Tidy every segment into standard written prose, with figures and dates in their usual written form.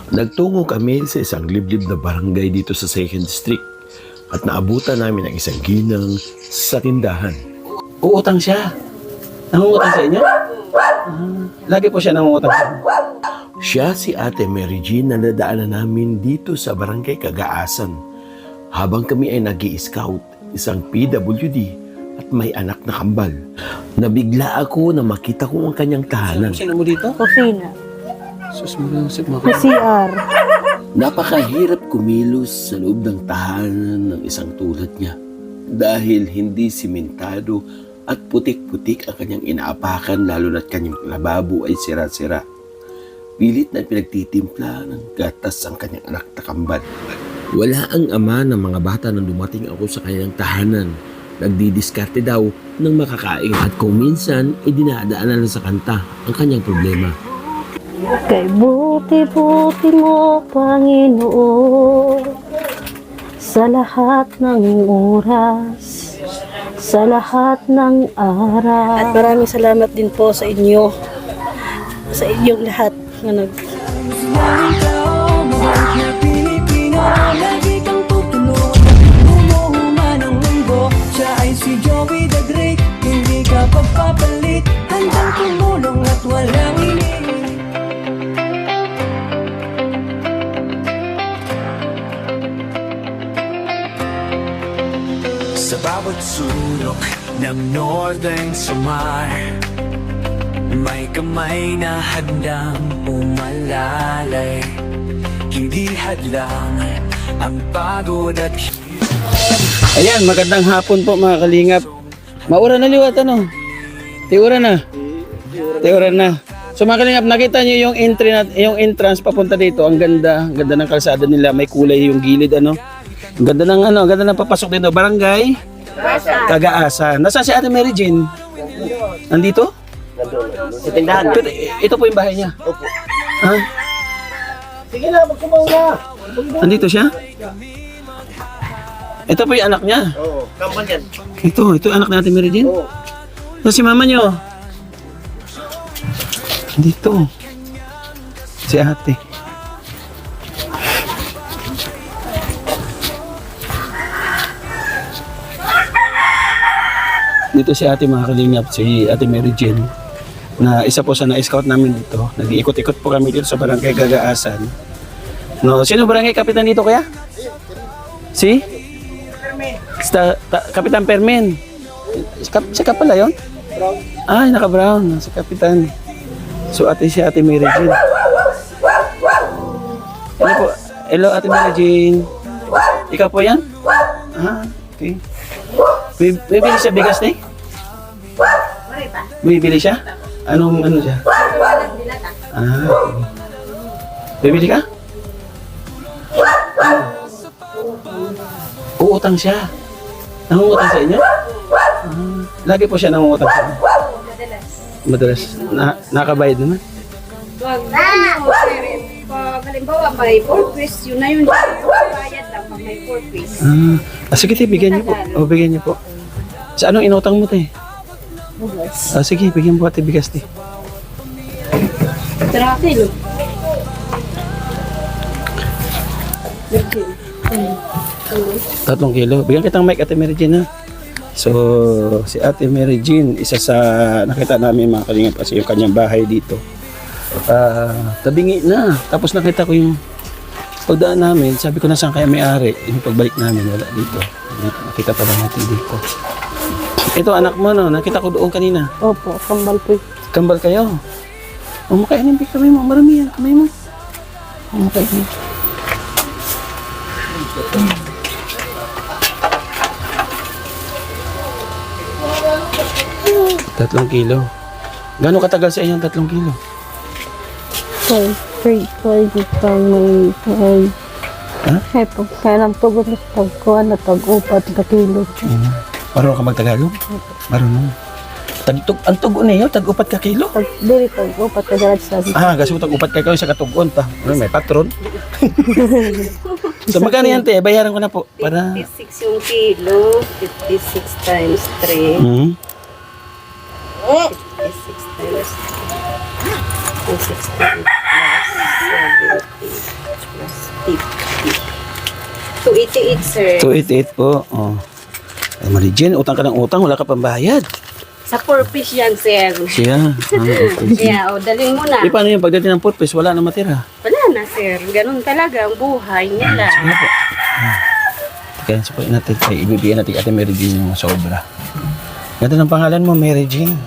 Nagtungo kami sa isang liblib na barangay dito sa 2nd District at naabutan namin ang isang ginang sa tindahan. Uutang siya. Nangungutang sa inyo? Lagi po siya nangungutang sa inyo. Siya si Ate Mary Jean na nadaanan namin dito sa barangay Kagaasan. Habang kami ay nag-i-scout, isang PWD at may anak na kambal. Nabigla ako na makita ko ang kanyang tahanan. Sino mo dito? Kusina. Sus mo Sa CR. Napakahirap kumilos sa loob ng tahanan ng isang tulad niya dahil hindi simentado at putik-putik ang kanyang inaapakan, lalo na't kanyang lababo ay sira-sira. Pilit na pinagtitimpla ng gatas ang kanyang anak na kambal. Wala ang ama ng mga bata nang dumating ako sa kanyang tahanan. Nagdidiskarte daw ng makakain at kung minsan ay dinadaanan sa kanta ang kanyang problema. Kay buti-buti mo, Panginoon, sa lahat ng oras, sa lahat ng araw. At maraming salamat din po sa inyo, sa inyong lahat na Lagi kang tutulog, umuhuman ang mundo. Siya ay si Joey the Great, hindi ka pagpapalit. Handang tumulong at walang iniinit. Sa bawat sulok ng Northern Samar, may kamay na handang umalalay. Hindi hadlang ang pagod at Ayan, magandang hapon po mga kalingap. Maura na liwat ano? Tiura na. Tiura na. So mga kalingap, nakita niyo yung entry yung entrance papunta dito. Ang ganda ng kalsada nila. May kulay yung gilid ano. Ang ganda ng ang ganda ng papasok dito. Barangay Kagaasan. Nasaan si Ate Mary Jean? Nandito? Sa tindahan. Ito po yung bahay niya. Opo. Ha? Sige na, magkumaw na. Nandito siya? Ito po yung anak niya. Oo, kampal yan. Ito yung anak natin, Mary Jean. Oo. Ito si mama niyo. Dito. Si ate. Dito si ate mga kalingap, si ate Mary Jean. Na isa po sa na-scout namin dito. Nag-iikot-ikot po kami dito sa barangay Kagaasan. No, sino barangay kapitan dito kaya? Si? Kapitan Permen. Si pala yun? Ay, naka-brown. Si kapitan. So, si ate Mary Jean. Ano po? Hello, ate Mary Jean. Ikaw po yan? Ah, okay. Bibili siya bigas na eh? Bibili siya? Ano siya? Ah, okay. Bibili ka? Uutang siya. Nangungutang sa inyo? Lagi po siya nangungutang sa inyo? Madalas. Nakabayad naman? Wag na mo, parent. Pag halimbawa may 4 piece, yun na yun. Bayad lang pag may 4 piece. Sige, te, bigyan niyo po. O, bigyan niyo po. Sa anong inutang mo, te? Sige, bigyan po ate bigas, te. Tara, kilo. Tatlong kilo. Bigyan kitang mic, ate Mary Jean, ha? So, si ate Mary Jean, isa sa nakita namin mga kalingap kasi yung kanyang bahay dito. Tabingi na. Tapos nakita ko yung pagdaan namin, sabi ko na saan kaya may-ari. Yung pagbalik namin, wala dito. Nakita pa lang natin dito. Ito, anak mo, no? Nakita ko doon kanina. Opo, kambal po. Kambal kayo. Umakainin, kamay mo. Marami yan, kamay mo. Umakainin. 3 kilo. Gano'ng katagal sa inyo 3 kilo? 5 Ha? Ay po, kaya lang tugot na pagkuhan na tag-upat na kilo. Marunong ka magtagalog? Marunong. Ang tugon niyo, tag-upat ka kilo? Dili tag-upat ka dalat sa Kasi tag-upat ka kayo sa katugon pa. May patron. So magkano yan, te? Bayaran ko na po. Para... 56 yung kilo, 56 times 3. 56 times 56 times plus 7. 288, sir. 288 po. Oh. Ay, Mary Jane, utang ka ng utang, wala ka pang bayad. Sa purpose yan, sir. Siya. Okay. Kaya, dalhin mo na. Eh, paano yung pagdating ng purpose? Wala na matira. Wala na, sir. Ganun talaga ang buhay nila. Sige po. Kaya sa po natin, ay ibibigyan natin Ate Mary Jane yung sobra. Ganda ng pangalan mo, Mary Jane.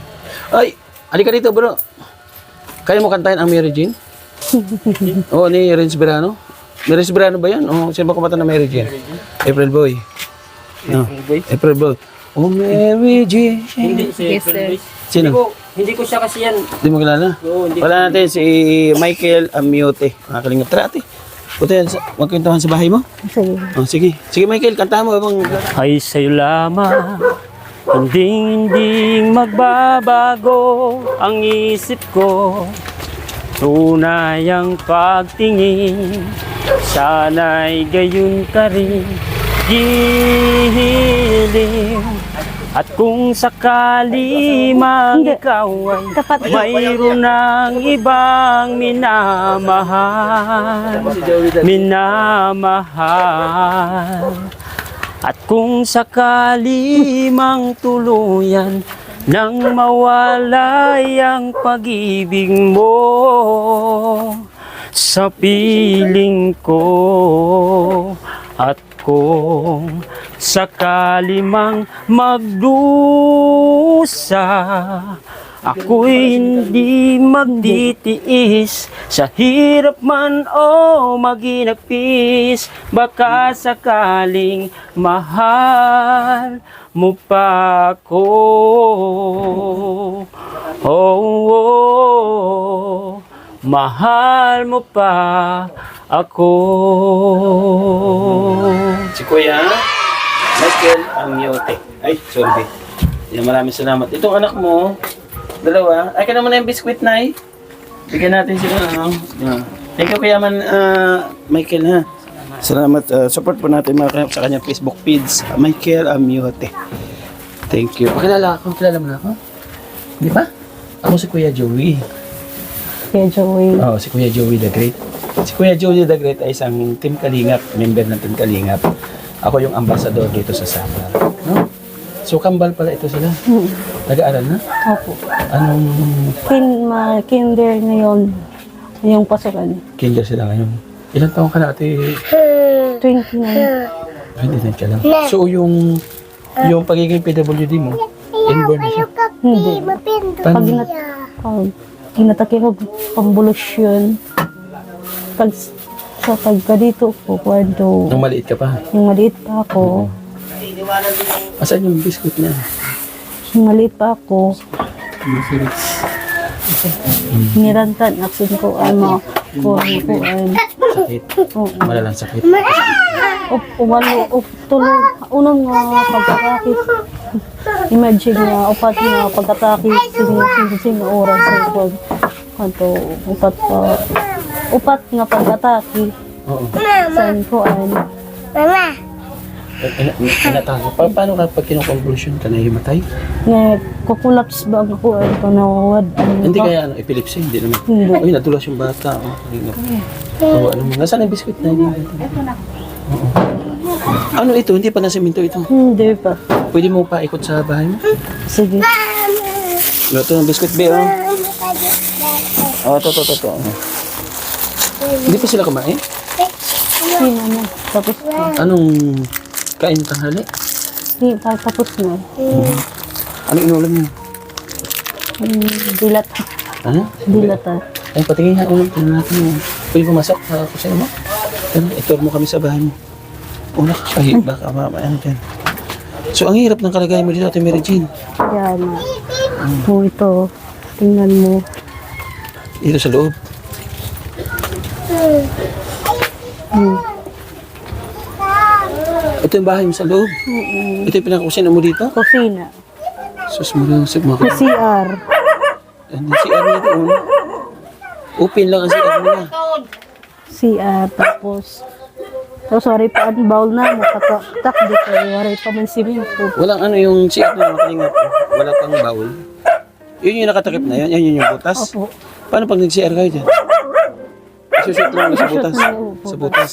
Ay, halika dito bro. Kaya mo kantahin ang Mary Jane? Oo, ni Renz Berano. Ni Renz Berano ba yan? O, sino ba kumanta ng Mary Jane? April Boy. No. April Boy. Oh, Mary Jane. Yes, sir. Sino? Hindi ko siya kasi yan. Hindi mo kilala? Oo, hindi. Wala natin si Michael Amiote. Makakalingap. Tara ate. Punta yan, magkwentuhan sa bahay mo? Sige. Oh, sige. Sige Michael, kantahan mo. Habang... Ay sa'yo lamang, hindi magbabago ang isip ko. Tunay ang pagtingin, sana'y gayon ka rin gihiling. At kung sakali mang ikaw ay mayroon ng ibang minamahal, at kung sakali mang tuluyan nang mawalay ang pag-ibig mo sa piling ko, at kung sakali mang magdusa, ako'y hindi magtitiis sa hirap man o maginagpis. Baka sakaling mahal mo pa ako. Mahal mo pa ako. Si Kuya Michael Amiote. Ay, sorry. Yan, maraming salamat. Itong anak mo, dalawa. Ay, ka naman na yung biskwit, Nay. Bigyan natin sila, ano. Yeah. Thank you, Kuya Michael, ha. Salamat. Support po natin mga sa kanyang Facebook feeds. Michael Amiote. Thank you. Pakilala ako. Kilala mo na ako? Di ba? Ako si Kuya Joey. Kaya Joey. Oo, si Kuya Joey the Great. Si Kuya Joey the Great ay isang Team Kalingap, member ng Team Kalingap. Ako yung ambassador dito sa Sabal. No? So, kambal pala ito sila. Nag-aaral na? Opo. Anong Kinder ngayon. Yung pasukan. kinder sila ngayon? Ilang taong ka na, ate? 29. 29 ka lang. So, yung pagiging PWD mo, inborn na siya. Hindi. Pag ginatake ko pambulusyon. Pag sa pagka dito po, kwento. Nung maliit ka pa. Yung maliit pa ako. Asan yung biscuit niya? Yung maliit pa ako. Nirantan. Aksin ko ay mga kurang ko ay. Sakit. Oo. Malalang sakit. Tulong. Unang pagkakakit. Imagine nga, upat nga pagkakakit. Sige oras sa pag. Kanto, upat nga pagkakakit. Oo. Saan ko ay. Inatago. Paano ka pag kinukonvulsion ka na himatay? Nga, kukulaps ba ako ay panawad. Hindi kaya epilepsy, hindi naman. Hindi. Uy, nadulas yung bata. Oh, ano mo? Nasaan ang biscuit na yun? Oo. Ano ito? Hindi pa nasiminto ito. Hindi pa. Pwede mo pa ikot sa bahay mo? Sige. Ito yung biscuit, be, oh. Oh, ito. Hindi pa sila kumain? Hindi naman. Tapos na. Anong kain tanghali? Hindi, tapos na. Anong inulam mo? Dilat. Ano? Dilat ah. Ay, patingin nga ulam. Tingnan natin mo. Pwede pumasok sa kusina mo? Ano, itur mo kami sa bahay mo. Una ka, baka ano dyan. So, ang hirap ng kalagayan mo dito, Ate Mary Jane. Yan. Kung ito, tingnan mo. Dito sa loob. Ito yung bahay mo sa loob. Ito yung pinakakusina mo dito. Kusina. Sus mo lang, sig mo. CR. Hindi, CR na ito. Open lang ang CR nila. CR. Tapos sorry pa, ang bowl na. Nakatak dito. Wari pa man simento. Walang ano yung CR na makalingap. Wala pang bowl. Yun yung nakatakip na yan. Yan yung butas. Opo. Paano pag nag-CR kayo dyan? Kasi isusot lang sa butas. Sa butas.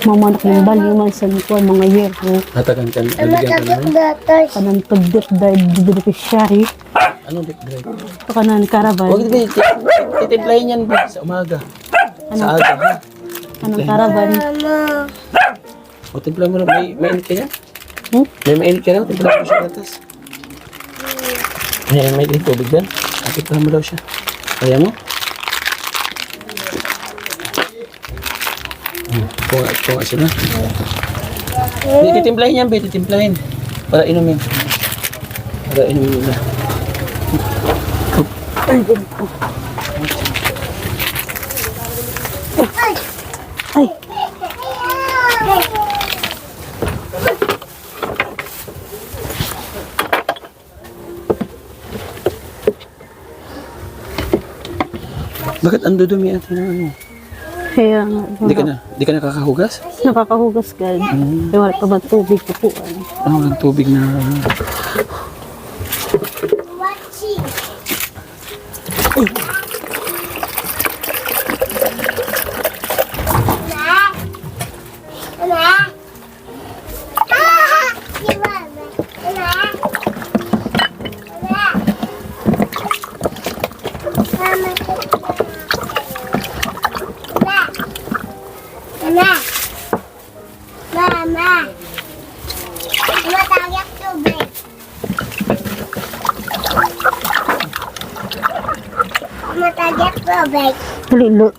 Mamanak ng bali man sa likod, mga year ko. Hatagan ka, nabigyan ka na. Kanang pagdip dahil beneficiary. Anong deep drive? Kanang caravan. Huwag din, titimplahin yan ba sa umaga. Sa aga, ha? Kanang caravan. O, timpla mo na. May mainit ka yan? May mainit ka na? Timpla mo siya gatas. May tubig yan? Timpla mo daw siya. Kaya mo? Kuha siya na. Titimplahin yan, be. Titimplahin. Para inumin. Para inumin na. Ay, Bakit ang dudumi ate na ano? kaya nga. Di ka nakakahugas? Nakakahugas ka. Wala pa ba tubig ko po. Ano, ang tubig na... Lilo.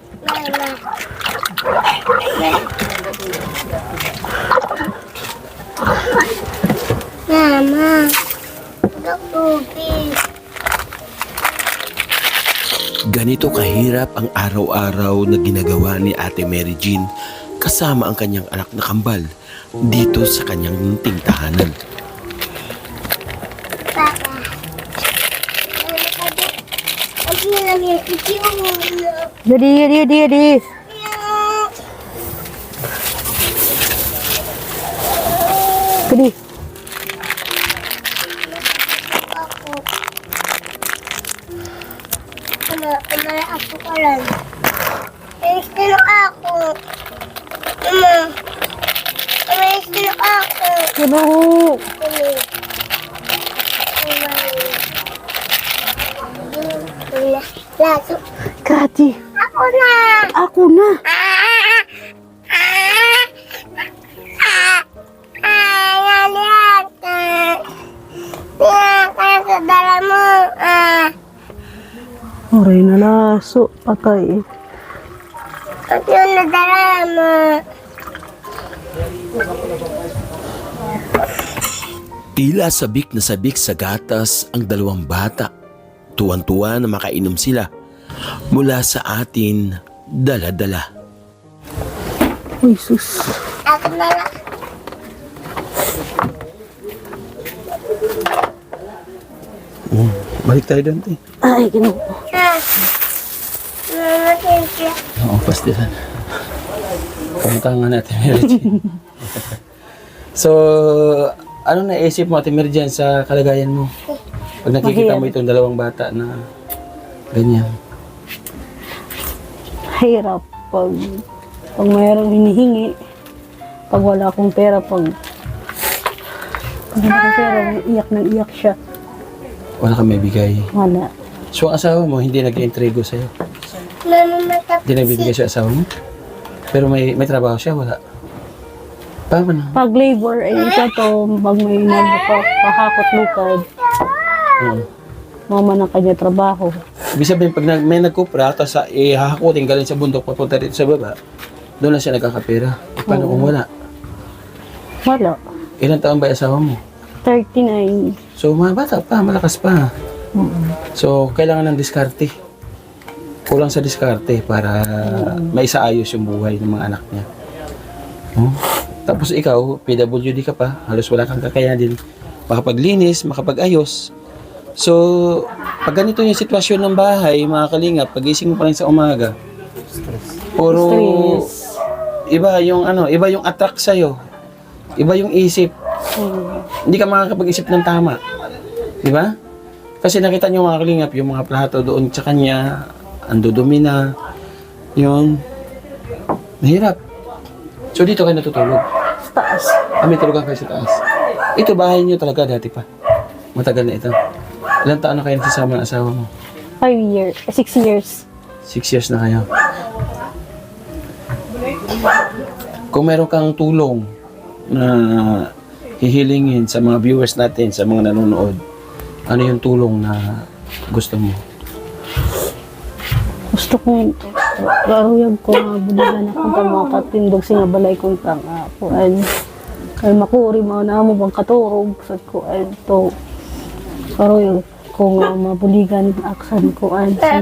Mama, tubig. Ganito kahirap ang araw-araw na ginagawa ni Ate Mary Jean kasama ang kanyang anak na kambal dito sa kanyang munting tahanan. Papa. Jadi. Kedi. Ako ka lang. Gusto ako. Gusto ako. Ano? Laso. Kati. Ako na. Ako na. Sa dala mo. Oray na laso. Patay. At yung nadala mo. Tila sabik na sabik sa gatas ang dalawang bata. Tuwan-tuwa na makainom sila mula sa atin dala-dala. Uy, sus. Ako na lang. Balik tayo doon, te. Ay, gano'n. Mama, thank you. Oo, pastilan. Pumunta nga natin, Mary Jean. So, ano naisip mo, Ate Mary Jean, sa kalagayan mo? Pag nakikita mo itong dalawang bata na ganyan. Hirap pag mayroong hinihingi. Pag wala akong pera, pag wala akong pera, iyak nang iyak siya. Wala kang may bigay. Wala. So, ang asawa mo, hindi nag-entrego sa'yo? Mama, matapos. Hindi nagbibigay siya asawa mo? Pero may trabaho siya, wala? Paano na? Pag labor, ay isa to, pag may nagpahakot lukad, mama ng kanya trabaho. Ibig sabihin, pag may nagkupra, tapos ihahakutin galing sa bundok, papunta dito sa baba, doon lang siya nagkakapera. Paano kung wala? Wala. Ilang taon ba yung asawa mo? 39. So, mga bata pa, malakas pa. So, kailangan ng diskarte. Kulang sa diskarte para maisaayos yung buhay ng mga anak niya. Tapos ikaw, PWD ka pa, halos wala kang kakayahan din makapaglinis, makapag-ayos. So, pag ganito yung sitwasyon ng bahay, mga kalingap, pagising mo pa rin sa umaga, puro iba yung iba yung attract sa'yo. Iba yung isip. Hindi ka makakapag-isip ng tama. Di ba? Kasi nakita niyo mga kalingap, yung mga plato doon sa kanya, ang dudumi na. Yun. Mahirap. So dito kayo natutulog? Sa taas. May tulugan kayo sa taas. Ito bahay niyo talaga dati pa. Matagal na ito. Ilang taon na kayo nagsasama ng asawa mo? 5 years. 6 years. 6 years na kayo. Kung meron kang tulong na hihilingin sa mga viewers natin, sa mga nanonood, ano yung tulong na gusto mo? Gusto kong karuyag ko nga buligan akong mga katindog sa nga balay kong tanga. Kuan. Kay makuri mo na mo bang katurog sa kuan to. Karuyag ko nga mabuligan aksan kuan sa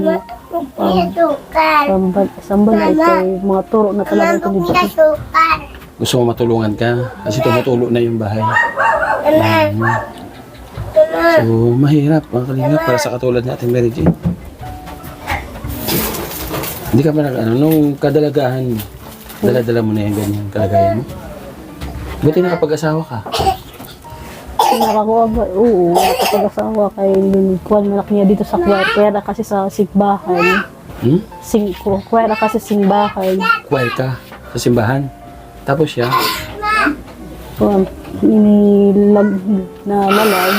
Sukal. sambalay kay mga turo na talaga ko dito. Sukal. Gusto mo matulungan ka? Kasi tumutulo na yung bahay. So, mahirap mga kalingap para sa katulad natin, Mary Jane. Hindi ka ba nung kadalagahan mo, dala-dala mo na yung ganyan kalagayan mo? Buti nakapag-asawa ka. Nakakuha ba? Oo, nakapag-asawa kay Kuan malaki niya dito sa Kuwera kasi sa simbahan. Kuwera kasi simbahan. Kuwel ka sa simbahan. Tapos siya, Kuan inilag na lalag.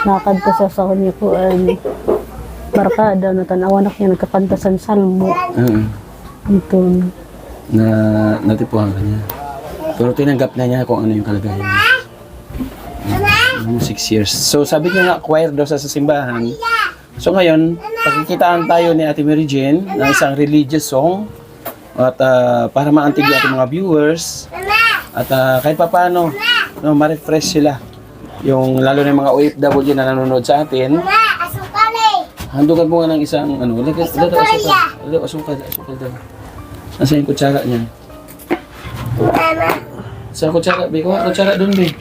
Nakakanta siya sa kanya Kuan. Barkada na tanaw anak niya nagkakanta sa salmo. Ito. na natipuhan ka niya. Pero tinanggap na niya kung ano yung kalagayan niya. 6 years. So sabi niya nga, choir daw sa simbahan. So ngayon, pagkikitaan tayo ni Ate Mary Jane ng isang religious song at para maantig yung ating mga viewers at kahit papaano, no, ma-refresh sila. Yung lalo na yung mga OFW na nanonood sa atin. Handugan mo nga ng isang ano, asukal daw. Nasaan yung kutsara niya? Sa kutsara, Be. Kutsara doon, Be.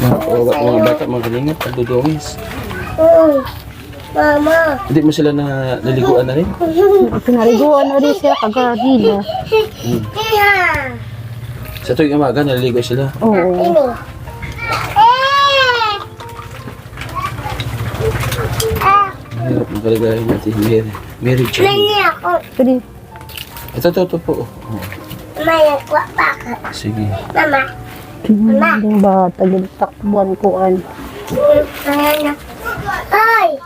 Mga bata, mga kalingap, nagdudungis. Mama. Hindi mo sila na naliguan na rin? Pinaliguan na rin siya kagagila. Sa tuwing umaga, naliligo sila. Oo. Mahirap ang kalagayan natin, Mary Jane. Nani ako. Pwede. Ito po. Mama, nagwa pa ka. Sige. Mama. Yung bata, takbuhan Kuan. Mama. Ay!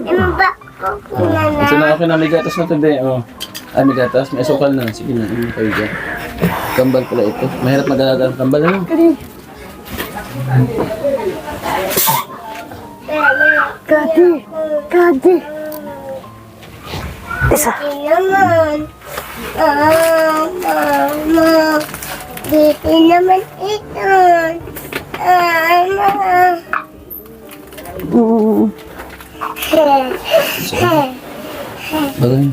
Yung ba ko kunana? Ito na ako na may gatas na ito, Be. May gatas. May asukal na. Sige na, hindi kayo dyan. Kambal pala ito. Mahirap magalaga ang kambal, ano? Kadi. Isa. Naman. Mama. Dito naman ito. Mama. Bagay.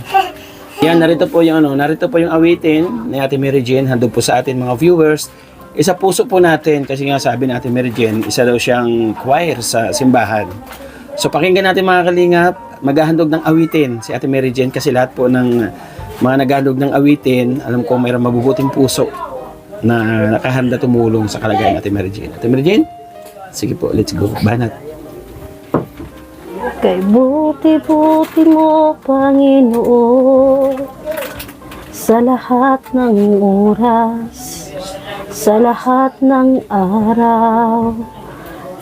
Yan, narito po yung awitin ni Ate Mary Jane. Handog po sa atin mga viewers. Isa puso po natin kasi nga sabi ni Ate Mary Jane, isa daw siyang choir sa simbahan. So pakinggan natin mga kalingap, maghahandog ng awitin si Ate Mary Jane kasi lahat po ng mga naghahandog ng awitin, alam ko mayroong mabubuting puso na nakahanda tumulong sa kalagayan ni Ate Mary Jane. Ate Mary Jane? Sige po, let's go. Banat. Kay buti-buti mo, Panginoon, sa lahat ng oras, sa lahat ng araw,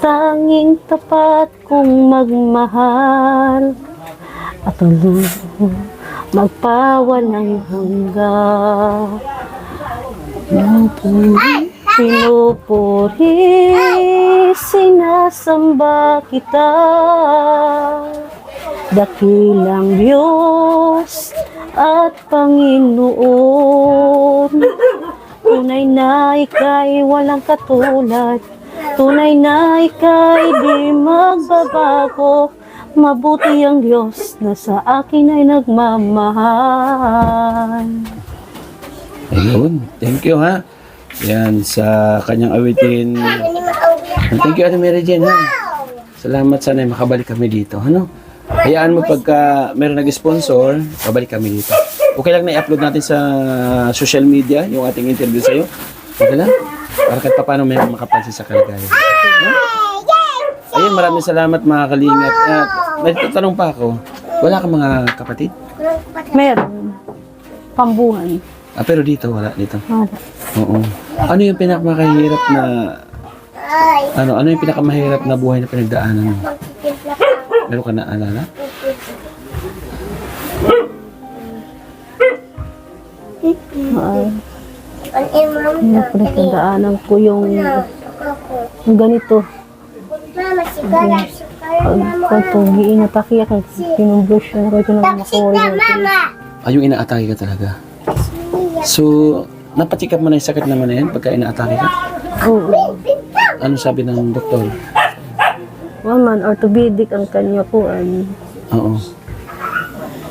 tanging tapat kong magmahal at magpawalang hanggan. Pinupuri, sinasamba kita, dakilang Diyos at Panginoon. Tunay na ika'y walang katulad, tunay na ika'y di magbabago. Mabuti ang Diyos na sa akin ay nagmamahal. Ayun, thank you ha. Yan, sa kanyang awitin. Thank you Ate Mary Jane ha. Salamat, sana makabalik kami dito. Ano? Hayaan mo pagka meron nag-sponsor, pabalik kami dito. Okay lang na i-upload natin sa social media yung ating interview sa'yo. Okay lang? Para kahit paano may makapansin sa kalagayan. No? Ayun, maraming salamat mga kalingap. May tatanong pa ako. Wala kang mga kapatid? Meron. Pambuhan. Pero dito, wala dito. Wala. Oo. Ano yung pinakamahirap na ano yung pinakamahirap na buhay na pinagdaanan mo? Magtitimpla ka. Meron ka na alala? Ay, Ang imam yung pinagdaanan ko yung ganito. Mama, sigara, sigara, Pag giinatake ako, pinumbrush yung ko na makuri. mama. Yung inaatake ka talaga. So, napacheck up mo na yung sakit naman na yan pagka inaatake ka? Oo. Ano sabi ng doktor? Waman, orthopedic ang kanya po. Oo.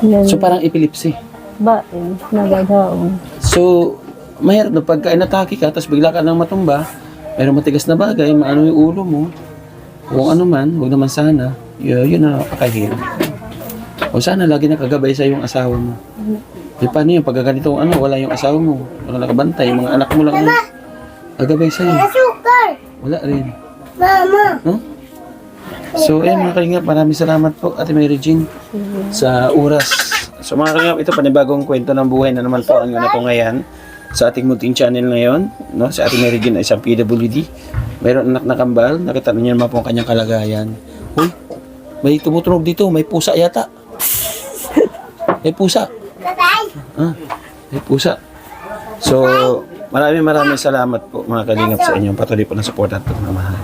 Yan, So, parang epilepsy. bain, nagadaong. So, mahirap na pagka inatake ka, tapos bigla ka nang matumba, mayroong matigas na bagay, maano yung ulo mo, kung ano man, huwag naman sana, yun na napakahirap. O sana lagi nakagabay sa yung asawa mo. Di paano yung pagka ganito, wala yung asawa mo, wala nakabantay, yung mga anak mo lang yung kagabay sa'yo. Asukar. Wala rin. Mama. No? So, mga kalingap, maraming salamat po, Ate Mary Jean, sa oras. So, mga kalingap, ito panibagong kwento ng buhay na naman po ang yun na po ngayon sa ating munting channel ngayon. No? Si Ate Mary Jean ay isang PWD. Mayroon anak na kambal, nakita niyo naman po ang kanyang kalagayan. Uy, may tumutunog dito, may pusa yata. May pusa. May pusa. So, maraming salamat po mga kalingap sa inyong patuloy po na support at pagmamahal.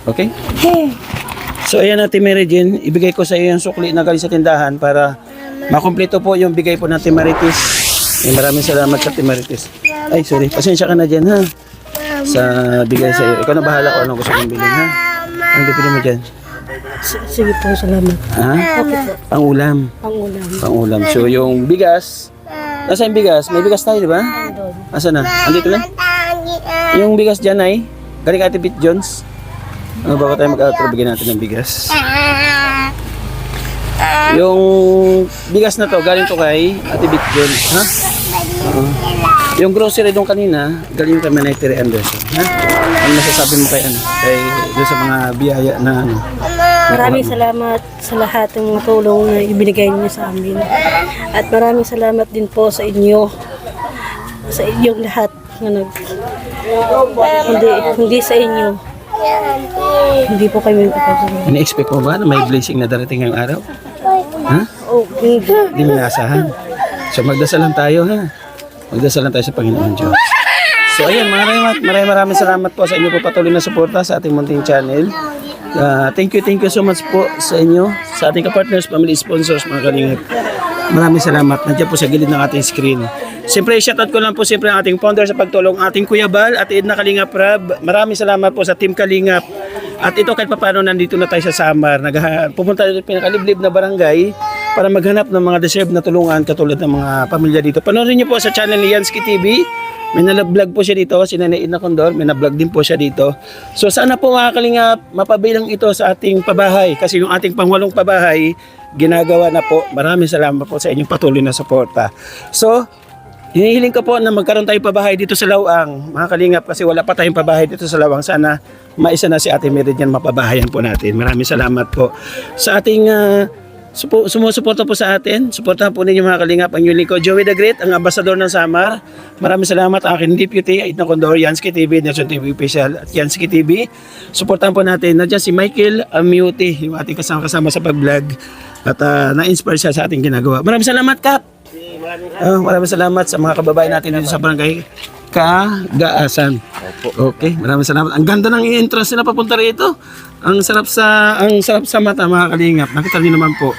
Okay? So, ayan Ate Mary Jean, ibigay ko sa iyo yung sukli na galing sa tindahan para makumpleto po yung bigay po natin Marites. Maraming salamat sa Ate Marites. Ay, sorry. Pasensya ka na dyan, ha? Sa bigay sa iyo. Ikaw na bahala ko anong gusto mong bilhin, ha? Ang bibili mo dyan? Sige po, salamat. Ha? Pang-ulam. Pangulam. Pang-ulam. So, yung bigas. Nasaan yung bigas? May bigas tayo, di ba? Asan na? Andito na? Yung bigas dyan ay galing Ate Bit Jones. Bago tayo mag-outro, bigyan natin ng bigas. Yung bigas na to, galing to kay Ate Bit Jones. Ha? Yung grocery doon kanina, galing kay Manay Tere Anderson. Ha? Ano masasabi mo kay Kay doon sa mga biyaya na Maraming salamat sa lahat ng mga tulong na ibinigay niyo sa amin. At maraming salamat din po sa inyo. Sa inyong lahat na hindi sa inyo. Hindi po kami makapagsabi. Ini-expect mo ba na may blessing na darating ngayong araw? Ha? Oh, hindi. Hindi mo naasahan. So magdasal lang tayo, ha? Magdasal lang tayo sa Panginoon Diyos. So ayun, maraming salamat po sa inyo po patuloy na suporta sa ating munting channel. Thank you so much po sa inyo, sa ating kapartners, family sponsors, mga kalingap. Maraming salamat. Nandiyan po sa gilid ng ating screen. Siyempre, shoutout ko lang po siyempre ang ating founder sa pagtulong, ating Kuya Bal at Edna Kalingap Rab. Maraming salamat po sa Team Kalingap. At ito kahit paano nandito na tayo sa Samar. Pumunta dito pinakaliblib na barangay para maghanap ng mga deserve na tulungan katulad ng mga pamilya dito. Panoorin niyo po sa channel ni Yansky TV. May na-vlog po siya dito, si Nanay Edna Condor, may na-vlog din po siya dito. So sana po mga kalingap, mapabilang ito sa ating pabahay kasi yung ating pangwalong pabahay, ginagawa na po. Maraming salamat po sa inyong patuloy na suporta. So, hinihiling ko po na magkaroon tayong pabahay dito sa Lawang, mga kalingap, kasi wala pa tayong pabahay dito sa Lawang. Sana maisa na si Ate Mary Jean, mapabahayan po natin. Maraming salamat po sa ating sumusuporta po sa atin. Suportahan po ninyo mga kalingap ang inyong lingkod, Joey the Great, ang ambasador ng Samar. Maraming salamat ang aking deputy, Edna Condor, Yansky TV, Nelson TV Official at Yansky TV. Suportahan po natin. Nandiyan si Michael Amuti, yung ating kasama sa pag-vlog. At na-inspire siya sa ating ginagawa. Maraming salamat, Kap! Maraming salamat sa mga kababayan natin dito sa barangay Kagaasan. Okay, maraming salamat. Ang ganda ng entrance nila papunta rito. Ang sarap sa mata mga kalingap. Nakita niyo naman po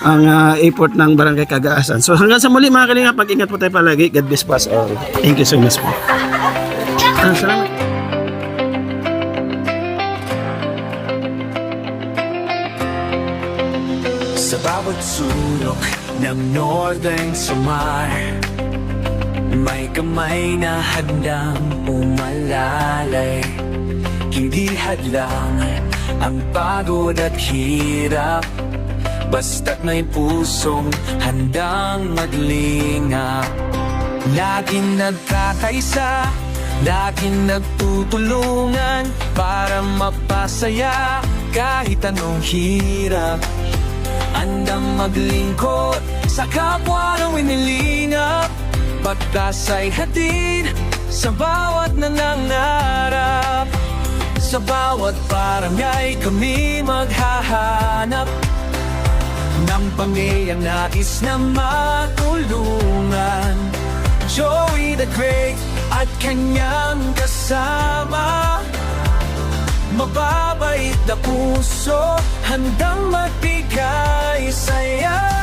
ang airport ng barangay Kagaasan. So hanggang sa muli mga kalingap, mag-ingat po tayo palagi. God bless us all. Thank you so much po. Salamat. Sa bawat sulok ng Northern Samar, may kamay na handang umalalay. Hindi hadlang ang pagod at hirap, basta't may pusong handang maglingap. Laging nagkakaisa, laging nagtutulungan para mapasaya kahit anong hirap. Handang maglingkod Sa kapwa ng winilingap, pagtas ay hatid sa bawat nangangarap. Sa bawat barangay kami maghahanap ng pamilyang nais na matulungan. Joey the Great at kanyang kasama, mababait na puso, handang magbigay saya.